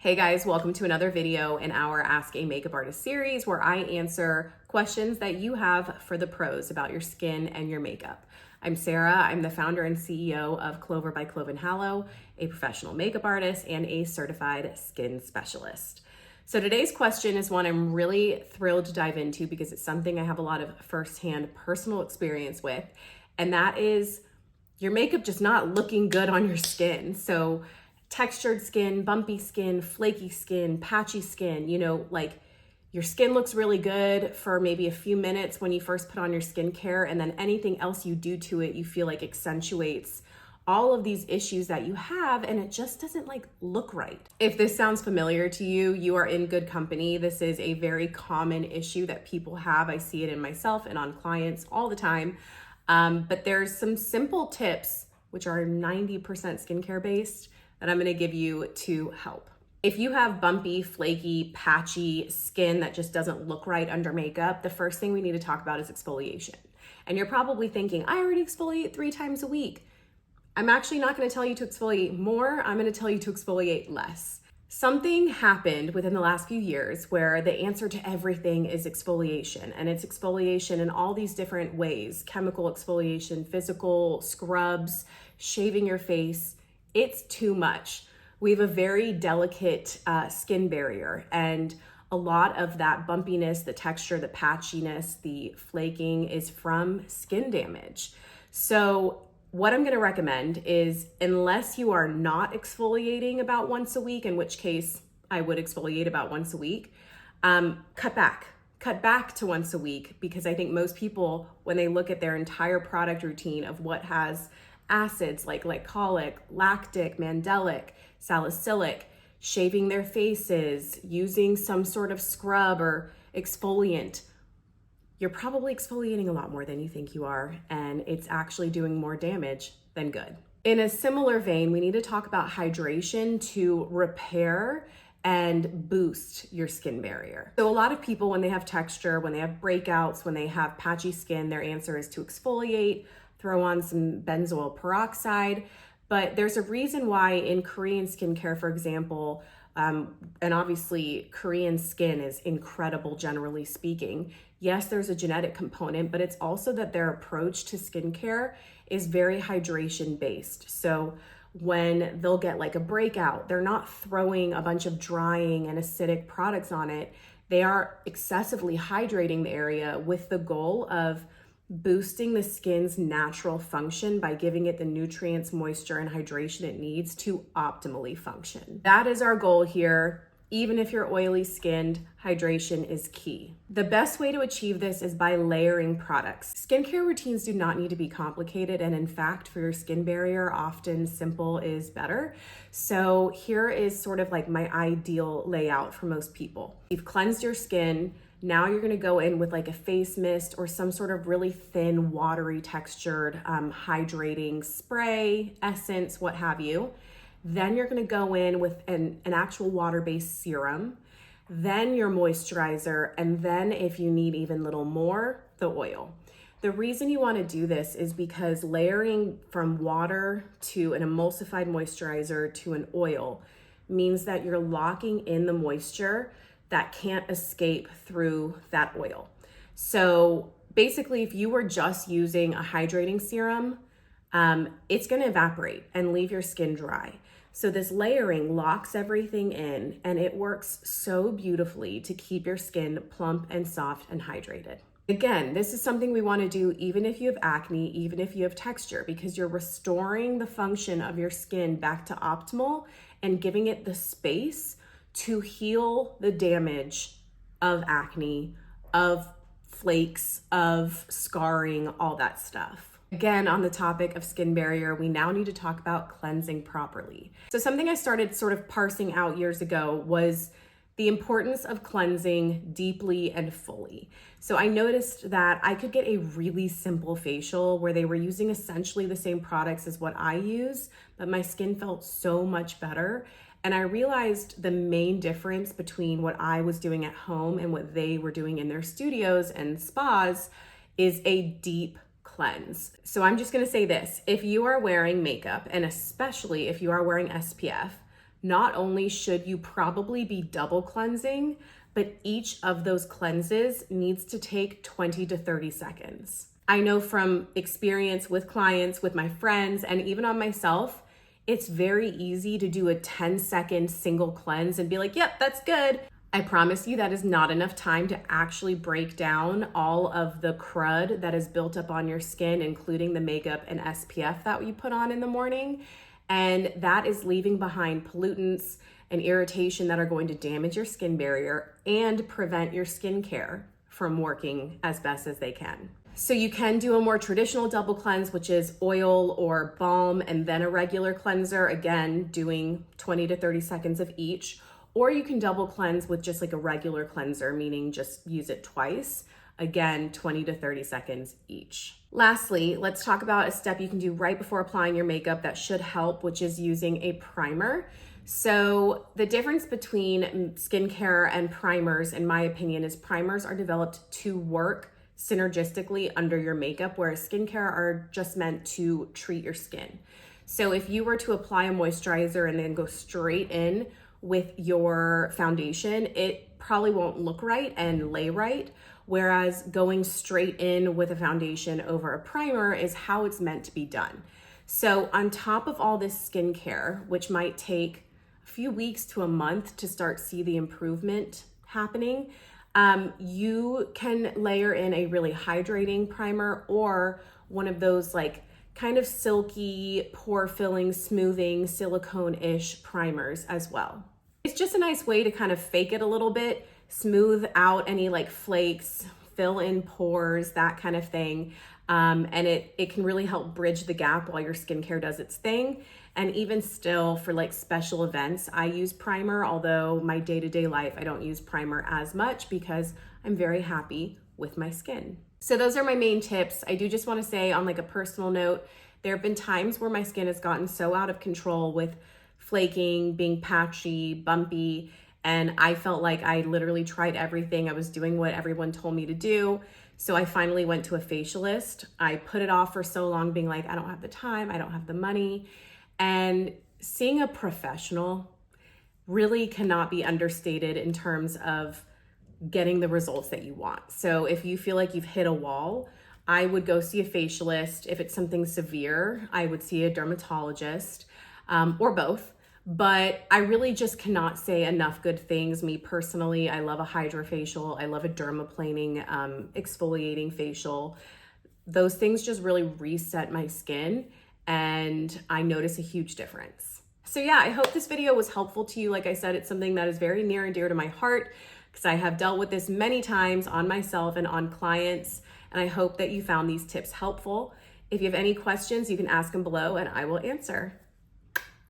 Hey guys, welcome to another video in our Ask a Makeup Artist series where I answer questions that you have for the pros about your skin and your makeup. I'm Sarah. I'm the founder and CEO of Clover by CLOVE HALLOw, a professional makeup artist and a certified skin specialist. So today's question is one I'm really thrilled to dive into because it's something I have a lot of firsthand personal experience with, and that is your makeup just not looking good on your skin. So textured skin, bumpy skin, flaky skin, patchy skin, like your skin looks really good for maybe a few minutes when you first put on your skincare, and then anything else you do to it, you feel like accentuates all of these issues that you have, and it just doesn't look right. If this sounds familiar to you, you are in good company. This is a very common issue that people have. I see it in myself and on clients all the time. But there's some simple tips, which are 90% skincare based, that I'm gonna give you to help. If you have bumpy, flaky, patchy skin that just doesn't look right under makeup, the first thing we need to talk about is exfoliation. And you're probably thinking, I already exfoliate 3 times a week. I'm actually not gonna tell you to exfoliate more, I'm gonna tell you to exfoliate less. Something happened within the last few years where the answer to everything is exfoliation, and it's exfoliation in all these different ways: chemical exfoliation, physical, scrubs, shaving your face. It's too much. We have a very delicate skin barrier, and a lot of that bumpiness, the texture, the patchiness, the flaking is from skin damage. So what I'm gonna recommend is, unless you are not exfoliating about once a week, in which case I would exfoliate about once a week, cut back to once a week, because I think most people, when they look at their entire product routine of what has acids like glycolic, lactic, mandelic, salicylic, shaving their faces, using some sort of scrub or exfoliant, you're probably exfoliating a lot more than you think you are, and it's actually doing more damage than good. In a similar vein, we need to talk about hydration to repair and boost your skin barrier. So a lot of people, when they have texture, when they have breakouts, when they have patchy skin, their answer is to exfoliate, throw on some benzoyl peroxide. But there's a reason why in Korean skincare, for example, and obviously Korean skin is incredible generally speaking. Yes, there's a genetic component, but it's also that their approach to skincare is very hydration based. So when they'll get a breakout, they're not throwing a bunch of drying and acidic products on it. They are excessively hydrating the area with the goal of boosting the skin's natural function by giving it the nutrients, moisture, and hydration it needs to optimally function. That is our goal here. Even if you're oily skinned, hydration is key. The best way to achieve this is by layering products. Skincare routines do not need to be complicated, and in fact, for your skin barrier, often simple is better. So here is sort of my ideal layout for most people. You've cleansed your skin. Now you're gonna go in with a face mist or some sort of really thin, watery textured, hydrating spray, essence, what have you. Then you're gonna go in with an actual water-based serum, then your moisturizer, and then if you need even a little more, the oil. The reason you wanna do this is because layering from water to an emulsified moisturizer to an oil means that you're locking in the moisture that can't escape through that oil. So basically, if you were just using a hydrating serum, it's gonna evaporate and leave your skin dry. So this layering locks everything in, and it works so beautifully to keep your skin plump and soft and hydrated. Again, this is something we wanna do even if you have acne, even if you have texture, because you're restoring the function of your skin back to optimal and giving it the space to heal the damage of acne, of flakes, of scarring, all that stuff. Again, on the topic of skin barrier, we now need to talk about cleansing properly. So something I started sort of parsing out years ago was the importance of cleansing deeply and fully. So I noticed that I could get a really simple facial where they were using essentially the same products as what I use, but my skin felt so much better. And I realized the main difference between what I was doing at home and what they were doing in their studios and spas is a deep cleanse. So I'm just gonna say this: if you are wearing makeup, and especially if you are wearing SPF, not only should you probably be double cleansing, but each of those cleanses needs to take 20 to 30 seconds. I know from experience with clients, with my friends, and even on myself, it's very easy to do a 10-second single cleanse and be like, yep, that's good. I promise you that is not enough time to actually break down all of the crud that is built up on your skin, including the makeup and SPF that you put on in the morning. And that is leaving behind pollutants and irritation that are going to damage your skin barrier and prevent your skincare from working as best as they can. So you can do a more traditional double cleanse, which is oil or balm and then a regular cleanser, again, doing 20 to 30 seconds of each. Or you can double cleanse with just like a regular cleanser, meaning just use it twice. Again, 20 to 30 seconds each. Lastly, let's talk about a step you can do right before applying your makeup that should help, which is using a primer. So the difference between skincare and primers, in my opinion, is primers are developed to work synergistically under your makeup, whereas skincare are just meant to treat your skin. So if you were to apply a moisturizer and then go straight in with your foundation, it probably won't look right and lay right. Whereas going straight in with a foundation over a primer is how it's meant to be done. So on top of all this skincare, which might take a few weeks to a month to start see the improvement happening, you can layer in a really hydrating primer or one of those like kind of silky, pore filling, smoothing, silicone-ish primers as well. It's just a nice way to kind of fake it a little bit, smooth out any like flakes, fill in pores, that kind of thing. And it can really help bridge the gap while your skincare does its thing. And even still for like special events, I use primer, although my day-to-day life, I don't use primer as much because I'm very happy with my skin. So those are my main tips. I do just want to say on like a personal note, there have been times where my skin has gotten so out of control with flaking, being patchy, bumpy, and I felt like I literally tried everything. I was doing what everyone told me to do. So I finally went to a facialist. I put it off for so long being like, I don't have the time, I don't have the money. And seeing a professional really cannot be understated in terms of getting the results that you want. So if you feel like you've hit a wall, I would go see a facialist. If it's something severe, I would see a dermatologist, or both. But I really just cannot say enough good things. Me personally, I love a hydrofacial. I love a dermaplaning, exfoliating facial. Those things just really reset my skin and I notice a huge difference. So yeah, I hope this video was helpful to you. Like I said, it's something that is very near and dear to my heart because I have dealt with this many times on myself and on clients. And I hope that you found these tips helpful. If you have any questions, you can ask them below and I will answer.